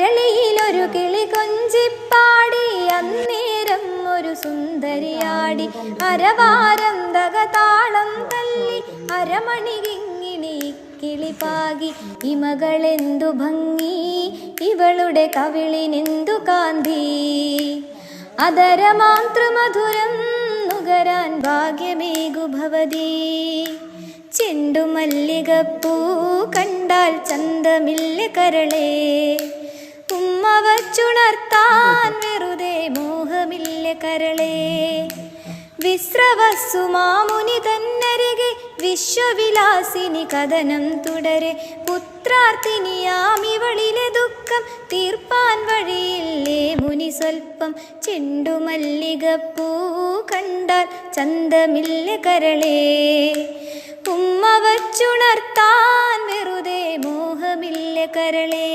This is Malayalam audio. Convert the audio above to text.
അരളിയിലൊരു കിളി കൊഞ്ചിപ്പാടി അന്നേരം ഒരു സുന്ദരിയാടി അരവാരം തകതാളം തല്ലി അരമണി കിങ്ങിണി കിളിപാകി ഇമകളെന്തു ഭംഗി ഇവളുടെ കവിളിനെന്തു കാന്തി അതരമാതൃമധുരം നുകരാൻ ഭാഗ്യമേകു ഭവതി ചെണ്ടുമല്ലികപ്പൂ കണ്ടാൽ ചന്തമില്ല കരളേ ഉമ്മ വച്ചുണർത്താൻ വെറുതെ മോഹമില്ല കരളേ വിശ്രവസ്സുമാമുനി തന്നരികെ വിശ്വവിലാസിനി കഥനം തുടരെ പുത്രാർത്ഥിനിയാമിവളിലെ ദുഃഖം തീർപ്പാൻ വഴിയില്ലേ മുനി സ്വൽപ്പം ചെണ്ടുമല്ലികപ്പൂ കണ്ടാൽ ചന്തമില്ല കരളേ ഉമ്മ വച്ചുണർത്താൻ വെറുതെ മോഹമില്ല കരളേ